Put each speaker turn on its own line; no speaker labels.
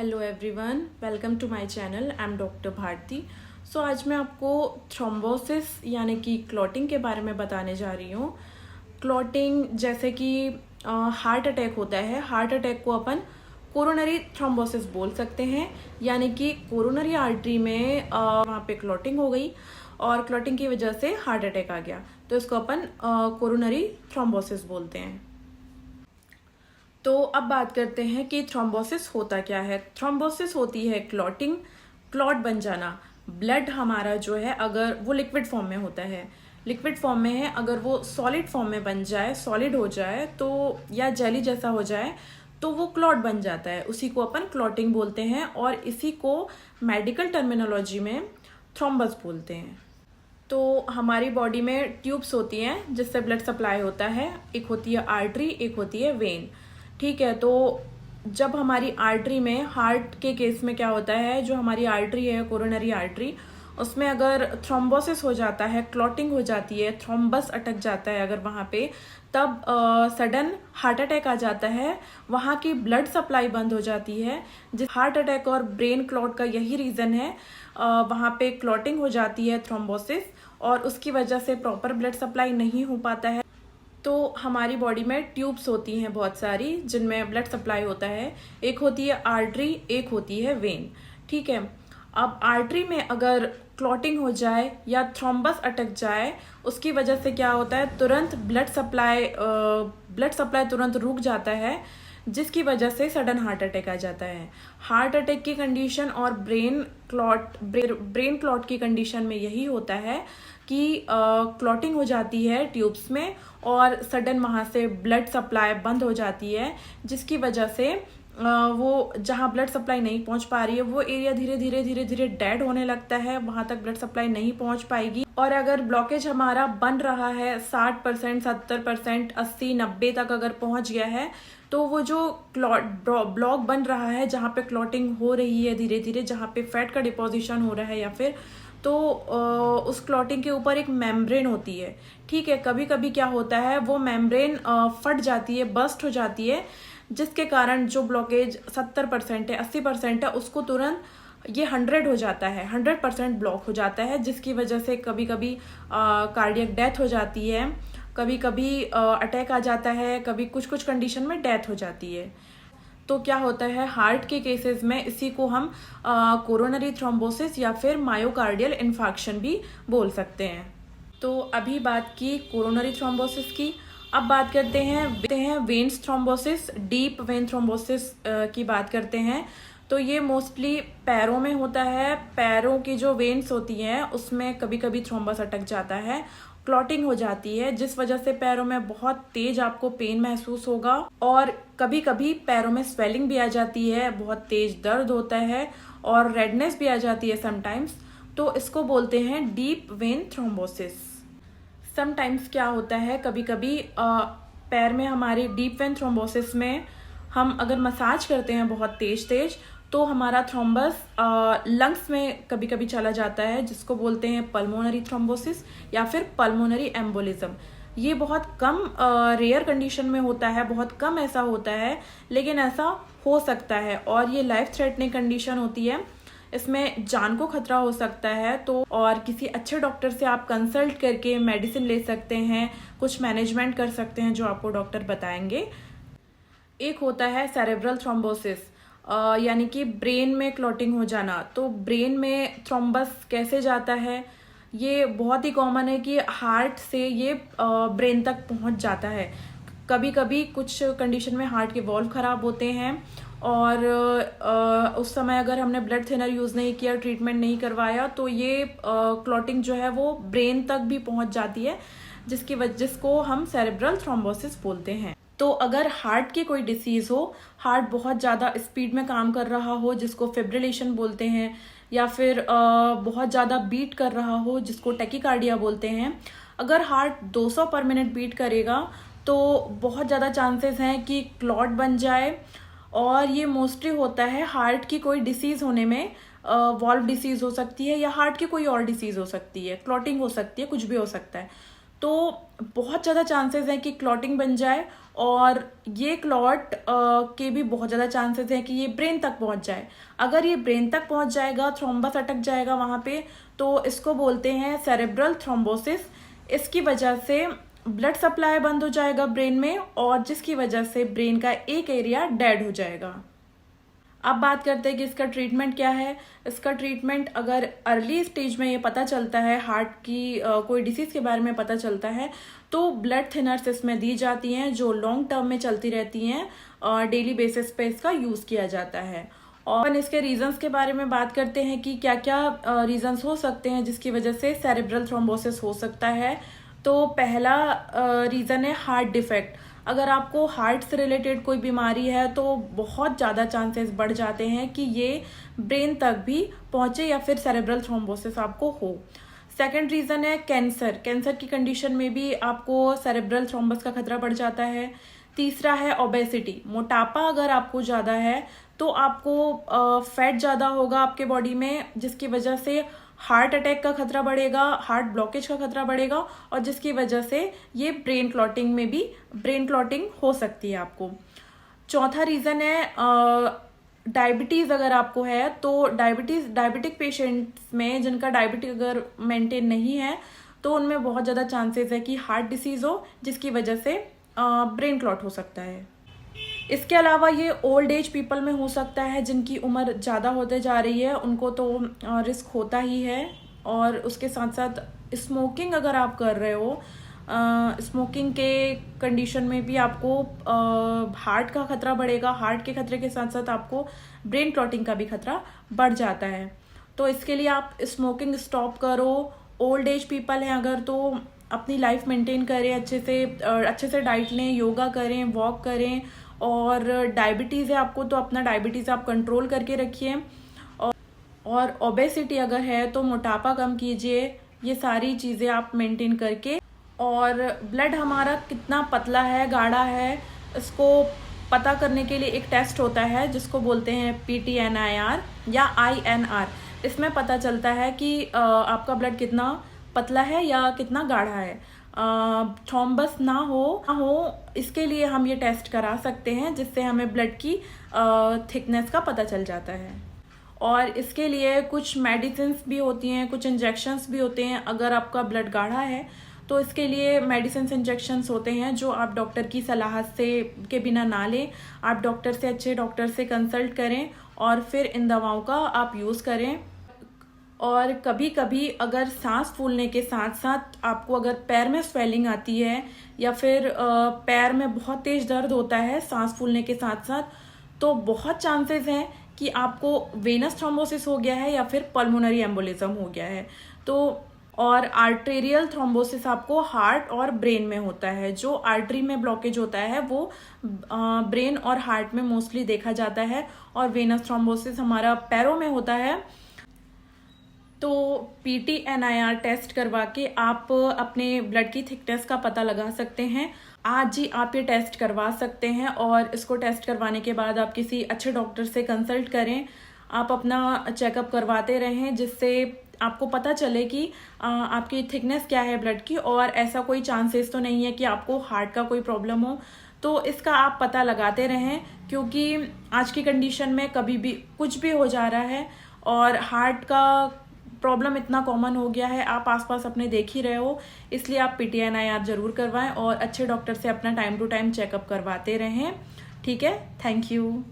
Hello everyone, welcome to my channel. I am doctor Bharti. So आज मैं आपको thrombosis यानी कि क्लॉटिंग के बारे में बताने जा रही हूँ। क्लॉटिंग जैसे कि हार्ट अटैक होता है, हार्ट अटैक को अपन कोरोनरी थ्रोम्बोसिस बोल सकते हैं, यानी कि कोरोनरी आर्टरी में वहाँ पे क्लॉटिंग हो गई और क्लॉटिंग की वजह से हार्ट अटैक आ गया, तो इसको अपन कोरोनरी थ्रोम्बोसिस बोलते हैं। तो अब बात करते हैं कि थ्रोम्बोसिस होता क्या है। थ्रोम्बोसिस होती है क्लॉटिंग, क्लॉट बन जाना। ब्लड हमारा जो है अगर वो लिक्विड फॉर्म में होता है, लिक्विड फॉर्म में है, अगर वो सॉलिड फॉर्म में बन जाए, सॉलिड हो जाए तो या जेली जैसा हो जाए तो वो क्लॉट बन जाता है। उसी को अपन क्लॉटिंग बोलते हैं और इसी को मेडिकल टर्मिनोलॉजी में थ्रोम्बस बोलते हैं। तो हमारी बॉडी में ट्यूब्स होती हैं जिससे ब्लड सप्लाई होता है। एक होती है आर्टरी, एक होती है वेन। ठीक है, तो जब हमारी आर्टरी में, हार्ट के केस में क्या होता है, जो हमारी आर्टरी है कोरोनरी आर्टरी, उसमें अगर थ्रोम्बोसिस हो जाता है, क्लॉटिंग हो जाती है, थ्रोम्बस अटक जाता है अगर वहाँ पे, तब सडन हार्ट अटैक आ जाता है। वहाँ की ब्लड सप्लाई बंद हो जाती है। जिस हार्ट अटैक और ब्रेन क्लॉट का यही रीज़न है। वहाँ पे क्लॉटिंग हो जाती है, थ्रोम्बोसिस, और उसकी वजह से प्रॉपर ब्लड सप्लाई नहीं हो पाता है। तो हमारी बॉडी में ट्यूब्स होती हैं बहुत सारी जिनमें ब्लड सप्लाई होता है। एक होती है आर्टरी, एक होती है वेन। ठीक है, अब आर्टरी में अगर क्लॉटिंग हो जाए या थ्रोम्बस अटक जाए, उसकी वजह से क्या होता है, तुरंत ब्लड सप्लाई तुरंत रुक जाता है, जिसकी वजह से सडन हार्ट अटैक आ जाता है। हार्ट अटैक की कंडीशन और ब्रेन क्लॉट की कंडीशन में यही होता है कि क्लॉटिंग हो जाती है ट्यूब्स में और सडन वहाँ से ब्लड सप्लाई बंद हो जाती है, जिसकी वजह से वो जहाँ ब्लड सप्लाई नहीं पहुँच पा रही है वो एरिया धीरे धीरे धीरे धीरे डेड होने लगता है, वहाँ तक ब्लड सप्लाई नहीं पहुँच पाएगी। और अगर ब्लॉकेज हमारा बन रहा है 60%, 70%, 80, 90 तक अगर पहुँच गया है, तो वो जो ब्लॉक बन रहा है जहाँ पे क्लॉटिंग हो रही है धीरे धीरे, जहाँ पे फैट का डिपोजिशन हो रहा है या फिर, तो उस क्लॉटिंग के ऊपर एक मेम्ब्रेन होती है। ठीक है, कभी कभी क्या होता है, वो मेम्ब्रेन फट जाती है, बस्ट हो जाती है, जिसके कारण जो ब्लॉकेज 70% है, 80% है, उसको तुरंत ये 100 हो जाता है, 100% ब्लॉक हो जाता है, जिसकी वजह से कभी कभी कार्डियक डेथ हो जाती है, कभी कभी अटैक आ जाता है, कभी कुछ कुछ कंडीशन में डेथ हो जाती है। तो क्या होता है हार्ट के केसेस में, इसी को हम कोरोनरी थ्रोम्बोसिस या फिर मायोकार्डियल इन्फार्क्शन भी बोल सकते हैं। तो अभी बात की कोरोनरी थ्रोम्बोसिस की, अब बात करते हैं veins thrombosis, deep vein thrombosis की बात करते हैं। तो ये मोस्टली पैरों में होता है। पैरों की जो वेन्स होती हैं उसमें कभी कभी थ्रोम्बस अटक जाता है, क्लॉटिंग हो जाती है, जिस वजह से पैरों में बहुत तेज आपको पेन महसूस होगा और कभी कभी पैरों में स्वेलिंग भी आ जाती है, बहुत तेज दर्द होता है और रेडनेस भी आ जाती है समटाइम्स। तो इसको बोलते हैं डीप वेन थ्रोम्बोसिस। समटाइम्स क्या होता है, कभी कभी पैर में हमारी डीप वेन थ्रोम्बोसिस में हम अगर मसाज करते हैं बहुत तेज तेज, तो हमारा थ्रोम्बस लंग्स में कभी कभी चला जाता है, जिसको बोलते हैं पल्मोनरी थ्रोम्बोसिस या फिर पल्मोनरी एम्बोलिज्म। ये बहुत कम रेयर कंडीशन में होता है, बहुत कम ऐसा होता है, लेकिन ऐसा हो सकता है और ये लाइफ थ्रेटनिंग कंडीशन होती है। इसमें जान को खतरा हो सकता है, तो और किसी अच्छे डॉक्टर से आप कंसल्ट करके मेडिसिन ले सकते हैं, कुछ मैनेजमेंट कर सकते हैं जो आपको डॉक्टर बताएंगे। एक होता है सेरेब्रल थ्रोम्बोसिस, यानी कि ब्रेन में क्लॉटिंग हो जाना। तो ब्रेन में थ्रोम्बस कैसे जाता है, ये बहुत ही कॉमन है कि हार्ट से ये ब्रेन तक पहुंच जाता है। कभी कभी कुछ कंडीशन में हार्ट के वॉल्व खराब होते हैं और उस समय अगर हमने ब्लड थिनर यूज़ नहीं किया, ट्रीटमेंट नहीं करवाया, तो ये क्लॉटिंग जो है वो ब्रेन तक भी पहुंच जाती है, जिसको हम सेरेब्रल थ्रोम्बोसिस बोलते हैं। तो अगर हार्ट की कोई डिसीज़ हो, हार्ट बहुत ज़्यादा स्पीड में काम कर रहा हो जिसको फिब्रिलेशन बोलते हैं, या फिर बहुत ज़्यादा बीट कर रहा हो जिसको टैकीकार्डिया बोलते हैं, अगर हार्ट 200 पर मिनट बीट करेगा तो बहुत ज़्यादा चांसेस हैं कि क्लॉट बन जाए। और ये मोस्टली होता है हार्ट की कोई डिसीज़ होने में, वॉल्व डिसीज़ हो सकती है या हार्ट की कोई और डिसीज़ हो सकती है, क्लॉटिंग हो सकती है, कुछ भी हो सकता है। तो बहुत ज़्यादा चांसेस हैं कि क्लॉटिंग बन जाए, और ये क्लॉट के भी बहुत ज़्यादा चांसेस हैं कि ये ब्रेन तक पहुंच जाए। अगर ये ब्रेन तक पहुंच जाएगा, थ्रोम्बस अटक जाएगा वहाँ पे, तो इसको बोलते हैं सेरेब्रल थ्रोम्बोसिस। इसकी वजह से ब्लड सप्लाई बंद हो जाएगा ब्रेन में, और जिसकी वजह से ब्रेन का एक एरिया डेड हो जाएगा। अब बात करते हैं कि इसका ट्रीटमेंट क्या है। इसका ट्रीटमेंट अगर अर्ली स्टेज में ये पता चलता है, हार्ट की कोई डिसीज़ के बारे में पता चलता है, तो ब्लड थिनर्स इसमें दी जाती हैं जो लॉन्ग टर्म में चलती रहती हैं, डेली बेसिस पे इसका यूज़ किया जाता है। और इसके रीजंस के बारे में बात करते हैं कि क्या क्या रीजंस हो सकते हैं जिसकी वजह से सेरेब्रल थ्रोम्बोसिस हो सकता है। तो पहला रीज़न है हार्ट डिफेक्ट। अगर आपको हार्ट से रिलेटेड कोई बीमारी है तो बहुत ज़्यादा चांसेस बढ़ जाते हैं कि ये ब्रेन तक भी पहुँचे या फिर सेरेब्रल थ्रोम्बोसिस आपको हो। सेकंड रीज़न है कैंसर। कैंसर की कंडीशन में भी आपको सेरेब्रल थ्रोम्बस का खतरा बढ़ जाता है। तीसरा है ओबेसिटी। मोटापा अगर आपको ज़्यादा है तो आपको फैट ज़्यादा होगा आपके बॉडी में, जिसकी वजह से हार्ट अटैक का खतरा बढ़ेगा, हार्ट ब्लॉकेज का खतरा बढ़ेगा, और जिसकी वजह से ये ब्रेन क्लॉटिंग हो सकती है आपको। चौथा रीज़न है डायबिटीज़। अगर आपको है तो डायबिटिक पेशेंट्स में जिनका डायबिटीज अगर मेंटेन नहीं है तो उनमें बहुत ज़्यादा चांसेस है कि हार्ट डिसीज़ हो, जिसकी वजह से ब्रेन क्लॉट हो सकता है। इसके अलावा ये ओल्ड एज पीपल में हो सकता है, जिनकी उम्र ज़्यादा होते जा रही है उनको तो रिस्क होता ही है। और उसके साथ साथ स्मोकिंग अगर आप कर रहे हो, स्मोकिंग के कंडीशन में भी आपको हार्ट का खतरा बढ़ेगा। हार्ट के खतरे के साथ साथ आपको ब्रेन क्लॉटिंग का भी खतरा बढ़ जाता है। तो इसके लिए आप स्मोकिंग स्टॉप करो। ओल्ड एज पीपल हैं अगर तो अपनी लाइफ मेंटेन करें, अच्छे से डाइट लें, योगा करें, वॉक करें। और डायबिटीज़ है आपको तो अपना डायबिटीज़ आप कंट्रोल करके रखिए। और ओबेसिटी अगर है तो मोटापा कम कीजिए। ये सारी चीज़ें आप मेंटेन करके, और ब्लड हमारा कितना पतला है, गाढ़ा है, इसको पता करने के लिए एक टेस्ट होता है जिसको बोलते हैं PTNIR या INR। इसमें पता चलता है कि आपका ब्लड कितना पतला है या कितना गाढ़ा है। थ्रोम्बस ना हो इसके लिए हम ये टेस्ट करा सकते हैं, जिससे हमें ब्लड की थिकनेस का पता चल जाता है। और इसके लिए कुछ मेडिसिन्स भी होती हैं, कुछ इंजेक्शंस भी होते हैं। अगर आपका ब्लड गाढ़ा है तो इसके लिए मेडिसिन्स इंजेक्शंस होते हैं जो आप डॉक्टर की सलाह से के बिना ना लें। आप अच्छे डॉक्टर से कंसल्ट करें और फिर इन दवाओं का आप यूज़ करें। और कभी कभी अगर सांस फूलने के साथ साथ आपको अगर पैर में स्वेलिंग आती है या फिर पैर में बहुत तेज दर्द होता है सांस फूलने के साथ साथ, तो बहुत चांसेस हैं कि आपको वेनस थ्रोम्बोसिस हो गया है या फिर पल्मोनरी एम्बोलिज्म हो गया है। तो और आर्टेरियल थ्रोम्बोसिस आपको हार्ट और ब्रेन में होता है। जो आर्टरी में ब्लॉकेज होता है वो ब्रेन और हार्ट में मोस्टली देखा जाता है, और वेनस थ्रोम्बोसिस हमारा पैरों में होता है। तो PTNIR टेस्ट करवा के आप अपने ब्लड की थिकनेस का पता लगा सकते हैं। आज ही आप ये टेस्ट करवा सकते हैं, और इसको टेस्ट करवाने के बाद आप किसी अच्छे डॉक्टर से कंसल्ट करें। आप अपना चेकअप करवाते रहें, जिससे आपको पता चले कि आपकी थिकनेस क्या है ब्लड की, और ऐसा कोई चांसेस तो नहीं है कि आपको हार्ट का कोई प्रॉब्लम हो। तो इसका आप पता लगाते रहें, क्योंकि आज की कंडीशन में कभी भी कुछ भी हो जा रहा है, और हार्ट का प्रॉब्लम इतना कॉमन हो गया है, आप आसपास अपने देख ही रहे हो। इसलिए आप PTNIR जरूर करवाएं और अच्छे डॉक्टर से अपना टाइम टू टाइम चेकअप करवाते रहें। ठीक है, थैंक यू।